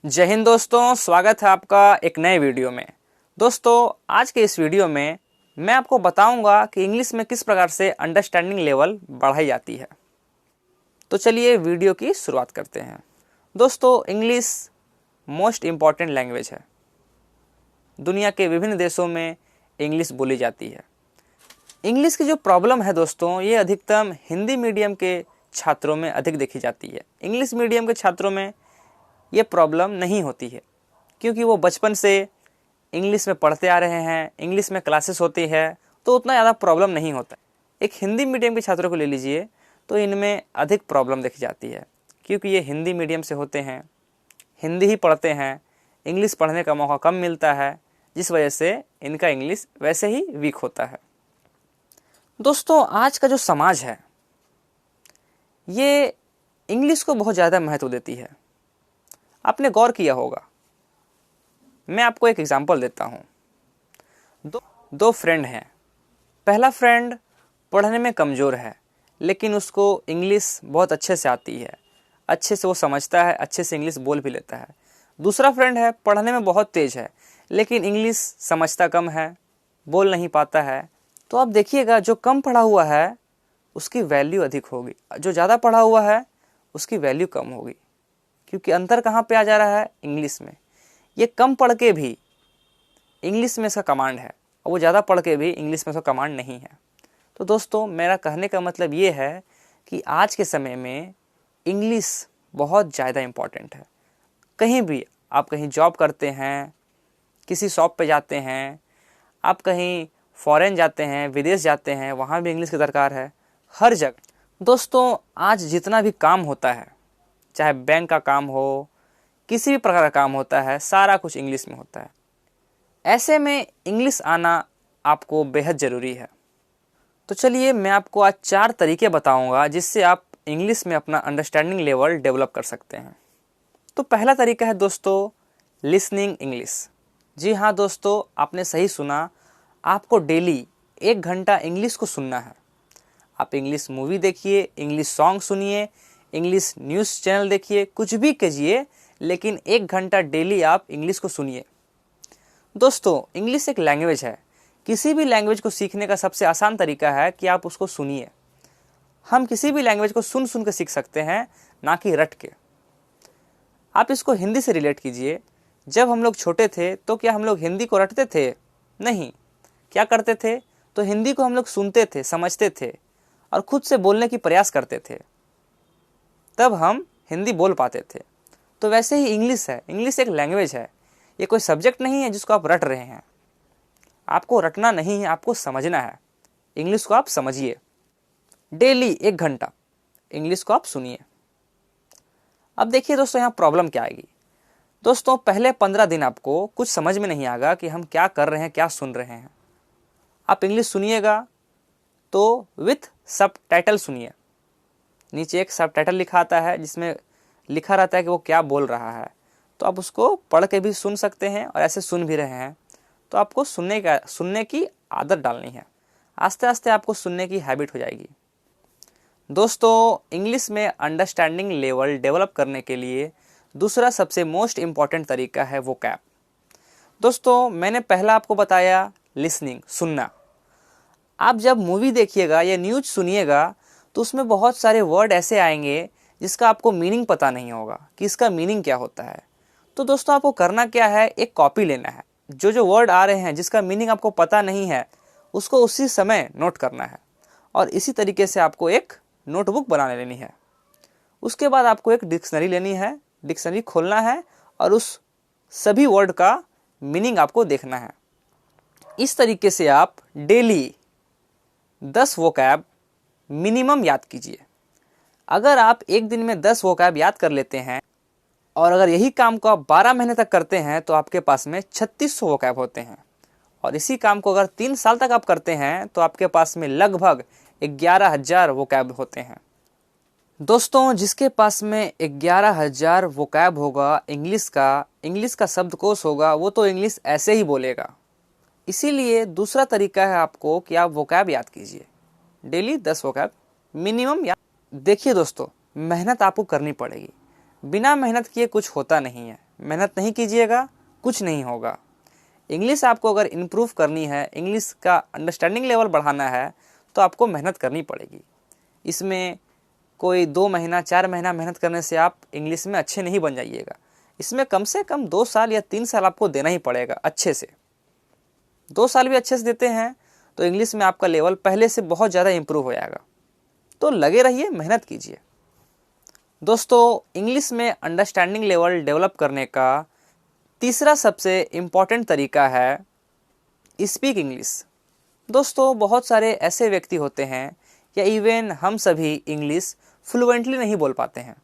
जय हिंद दोस्तों, स्वागत है आपका एक नए वीडियो में। दोस्तों, आज के इस वीडियो में मैं आपको बताऊंगा कि इंग्लिश में किस प्रकार से अंडरस्टैंडिंग लेवल बढ़ाई जाती है। तो चलिए वीडियो की शुरुआत करते हैं। दोस्तों, इंग्लिश मोस्ट इम्पॉर्टेंट लैंग्वेज है। दुनिया के विभिन्न देशों में इंग्लिश बोली जाती है। इंग्लिश की जो प्रॉब्लम है दोस्तों, ये अधिकतम हिंदी मीडियम के छात्रों में अधिक देखी जाती है। इंग्लिश मीडियम के छात्रों में ये प्रॉब्लम नहीं होती है, क्योंकि वो बचपन से इंग्लिश में पढ़ते आ रहे हैं, इंग्लिश में क्लासेस होती है, तो उतना ज़्यादा प्रॉब्लम नहीं होता। एक हिंदी मीडियम के छात्रों को ले लीजिए तो इनमें अधिक प्रॉब्लम देखी जाती है, क्योंकि ये हिंदी मीडियम से होते हैं, हिंदी ही पढ़ते हैं, इंग्लिश पढ़ने का मौका कम मिलता है, जिस वजह से इनका इंग्लिश वैसे ही वीक होता है। दोस्तों, आज का जो समाज है ये इंग्लिश को बहुत ज़्यादा महत्व देती है। आपने गौर किया होगा। मैं आपको एक एग्जांपल देता हूँ। दो फ्रेंड हैं। पहला फ्रेंड पढ़ने में कमज़ोर है, लेकिन उसको इंग्लिश बहुत अच्छे से आती है, अच्छे से वो समझता है, अच्छे से इंग्लिश बोल भी लेता है। दूसरा फ्रेंड है, पढ़ने में बहुत तेज़ है, लेकिन इंग्लिश समझता कम है, बोल नहीं पाता है। तो आप देखिएगा, जो कम पढ़ा हुआ है उसकी वैल्यू अधिक होगी, जो ज़्यादा पढ़ा हुआ है उसकी वैल्यू कम होगी। क्योंकि अंतर कहाँ पे आ जा रहा है? इंग्लिश में। ये कम पढ़ के भी इंग्लिश में इसका कमांड है, और वो ज़्यादा पढ़ के भी इंग्लिश में इसका कमांड नहीं है। तो दोस्तों, मेरा कहने का मतलब ये है कि आज के समय में इंग्लिश बहुत ज़्यादा इम्पॉर्टेंट है। कहीं भी आप कहीं जॉब करते हैं, किसी शॉप पे जाते हैं, आप कहीं फॉरेन जाते हैं, विदेश जाते हैं, वहाँ भी इंग्लिश की दरकार है। हर जगह दोस्तों, आज जितना भी काम होता है, चाहे बैंक का काम हो, किसी भी प्रकार का काम होता है, सारा कुछ इंग्लिश में होता है। ऐसे में इंग्लिश आना आपको बेहद ज़रूरी है। तो चलिए, मैं आपको आज 4 तरीके बताऊंगा जिससे आप इंग्लिश में अपना अंडरस्टैंडिंग लेवल डेवलप कर सकते हैं। तो पहला तरीका है दोस्तों, लिसनिंग इंग्लिश। जी हाँ दोस्तों, आपने सही सुना। आपको डेली 1 घंटा इंग्लिश को सुनना है। आप इंग्लिश मूवी देखिए, इंग्लिश सॉन्ग सुनिए, इंग्लिश न्यूज़ चैनल देखिए, कुछ भी कीजिए, लेकिन 1 घंटा डेली आप इंग्लिश को सुनिए। दोस्तों, इंग्लिश एक लैंग्वेज है। किसी भी लैंग्वेज को सीखने का सबसे आसान तरीका है कि आप उसको सुनिए। हम किसी भी लैंग्वेज को सुन सुन के सीख सकते हैं, ना कि रट के। आप इसको हिंदी से रिलेट कीजिए। जब हम लोग छोटे थे तो क्या हम लोग हिंदी को रटते थे? नहीं। क्या करते थे? तो हिंदी को हम लोग सुनते थे, समझते थे और खुद से बोलने की प्रयास करते थे, तब हम हिंदी बोल पाते थे। तो वैसे ही इंग्लिश है। इंग्लिश एक लैंग्वेज है, ये कोई सब्जेक्ट नहीं है जिसको आप रट रहे हैं। आपको रटना नहीं है, आपको समझना है। इंग्लिश को आप समझिए। डेली 1 घंटा इंग्लिश को आप सुनिए। अब देखिए दोस्तों, यहाँ प्रॉब्लम क्या आएगी। दोस्तों, पहले 15 दिन आपको कुछ समझ में नहीं आएगा कि हम क्या कर रहे हैं, क्या सुन रहे हैं। आप इंग्लिश सुनिएगा तो विथ सब टाइटल सुनिए। नीचे एक सब टाइटल लिखा आता है, जिसमें लिखा रहता है कि वो क्या बोल रहा है। तो आप उसको पढ़ के भी सुन सकते हैं, और ऐसे सुन भी रहे हैं तो आपको सुनने की आदत डालनी है। आस्ते आस्ते आपको सुनने की हैबिट हो जाएगी। दोस्तों, इंग्लिश में अंडरस्टैंडिंग लेवल डेवलप करने के लिए दूसरा सबसे मोस्ट इम्पॉर्टेंट तरीका है वोकैब। दोस्तों, मैंने पहला आपको बताया लिसनिंग, सुनना। आप जब मूवी देखिएगा या न्यूज़ सुनिएगा तो उसमें बहुत सारे वर्ड ऐसे आएंगे जिसका आपको मीनिंग पता नहीं होगा कि इसका मीनिंग क्या होता है। तो दोस्तों, आपको करना क्या है, एक कॉपी लेना है। जो वर्ड आ रहे हैं जिसका मीनिंग आपको पता नहीं है, उसको उसी समय नोट करना है, और इसी तरीके से आपको एक नोटबुक बना लेनी है। उसके बाद आपको एक डिक्शनरी लेनी है, डिक्शनरी खोलना है, और उस सभी वर्ड का मीनिंग आपको देखना है। इस तरीके से आप डेली 10 वोकैब मिनिमम याद कीजिए। अगर आप एक दिन में 10 वोकैब याद कर लेते हैं, और अगर यही काम को आप 12 महीने तक करते हैं, तो आपके पास में 3600 वोकैब होते हैं। और इसी काम को अगर 3 साल तक आप करते हैं तो आपके पास में लगभग 11,000 वोकैब होते हैं। दोस्तों, जिसके पास में 11,000 वोकैब होगा इंग्लिश का शब्दकोश होगा, वो तो इंग्लिश ऐसे ही बोलेगा। इसीलिए दूसरा तरीका है आपको कि आप वोकैब याद कीजिए, डेली 10 वोकैब मिनिमम याद। देखिए दोस्तों, मेहनत आपको करनी पड़ेगी। बिना मेहनत किए कुछ होता नहीं है। मेहनत नहीं कीजिएगा कुछ नहीं होगा। इंग्लिश आपको अगर इम्प्रूव करनी है, इंग्लिश का अंडरस्टैंडिंग लेवल बढ़ाना है, तो आपको मेहनत करनी पड़ेगी। इसमें कोई 2 महीना 4 महीना मेहनत करने से आप इंग्लिश में अच्छे नहीं बन जाइएगा। इसमें कम से कम 2 साल या 3 साल आपको देना ही पड़ेगा अच्छे से। 2 साल भी अच्छे से देते हैं तो इंग्लिश में आपका लेवल पहले से बहुत ज़्यादा इम्प्रूव हो जाएगा। तो लगे रहिए, मेहनत कीजिए। दोस्तों, इंग्लिश में अंडरस्टैंडिंग लेवल डेवलप करने का तीसरा सबसे इम्पॉर्टेंट तरीका है स्पीक इंग्लिश। दोस्तों, बहुत सारे ऐसे व्यक्ति होते हैं या इवन हम सभी इंग्लिश फ्लुएंटली नहीं बोल पाते हैं।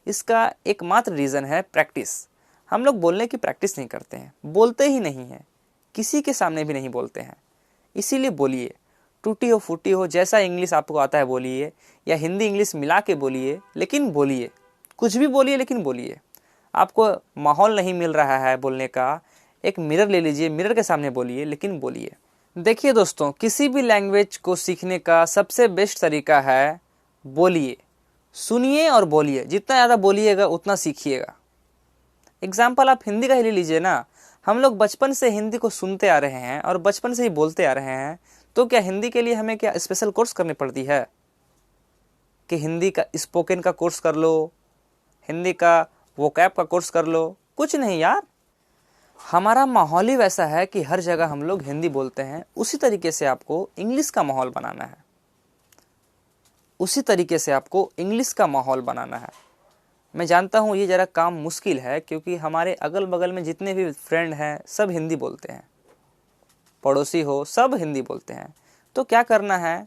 इसका एकमात्र रीज़न है प्रैक्टिस। हम लोग बोलने की प्रैक्टिस नहीं करते हैं, बोलते ही नहीं हैं, किसी के सामने भी नहीं बोलते हैं। इसीलिए बोलिए, टूटी हो फूटी हो, जैसा इंग्लिश आपको आता है बोलिए, या हिंदी इंग्लिश मिला के बोलिए, लेकिन बोलिए। कुछ भी बोलिए लेकिन बोलिए। आपको माहौल नहीं मिल रहा है बोलने का, एक मिरर ले लीजिए, मिरर के सामने बोलिए, लेकिन बोलिए। देखिए दोस्तों, किसी भी लैंग्वेज को सीखने का सबसे बेस्ट तरीका है बोलिए, सुनिए और बोलिए। जितना ज़्यादा बोलिएगा उतना सीखिएगा। एग्जाम्पल आप हिंदी का ही ले लीजिए ना। हम लोग बचपन से हिंदी को सुनते आ रहे हैं और बचपन से ही बोलते आ रहे हैं, तो क्या हिंदी के लिए हमें क्या स्पेशल कोर्स करनी पड़ती है कि हिंदी का स्पोकन का कोर्स कर लो, हिंदी का वोकैब का कोर्स कर लो? कुछ नहीं यार, हमारा माहौल ही वैसा है कि हर जगह हम लोग हिंदी बोलते हैं। उसी तरीके से आपको इंग्लिश का माहौल बनाना है, उसी तरीके से आपको इंग्लिश का माहौल बनाना है। मैं जानता हूँ ये ज़रा काम मुश्किल है, क्योंकि हमारे अगल बगल में जितने भी फ्रेंड हैं सब हिंदी बोलते हैं, पड़ोसी हो सब हिंदी बोलते हैं। तो क्या करना है,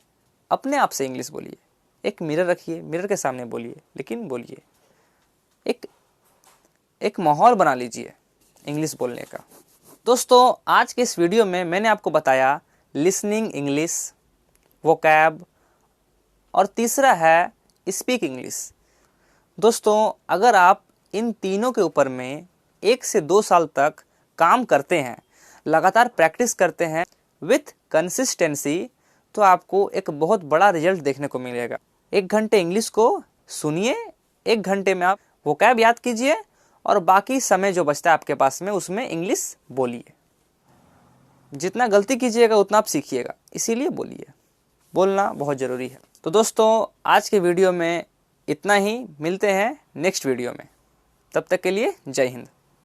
अपने आप से इंग्लिश बोलिए। एक मिरर रखिए, मिरर के सामने बोलिए, लेकिन बोलिए। एक माहौल बना लीजिए इंग्लिश बोलने का। दोस्तों, आज के इस वीडियो में मैंने आपको बताया लिसनिंग इंग्लिश, वोकैब, और तीसरा है स्पीक इंग्लिश। दोस्तों, अगर आप इन तीनों के ऊपर में 1 से 2 साल तक काम करते हैं, लगातार प्रैक्टिस करते हैं विथ कंसिस्टेंसी, तो आपको एक बहुत बड़ा रिजल्ट देखने को मिलेगा। 1 घंटे इंग्लिश को सुनिए, 1 घंटे में आप वोकैब याद कीजिए, और बाकी समय जो बचता है आपके पास में उसमें इंग्लिश बोलिए। जितना गलती कीजिएगा उतना आप सीखिएगा, इसीलिए बोलिए। बोलना बहुत ज़रूरी है। तो दोस्तों, आज के वीडियो में इतना ही। मिलते हैं नेक्स्ट वीडियो में, तब तक के लिए जय हिंद।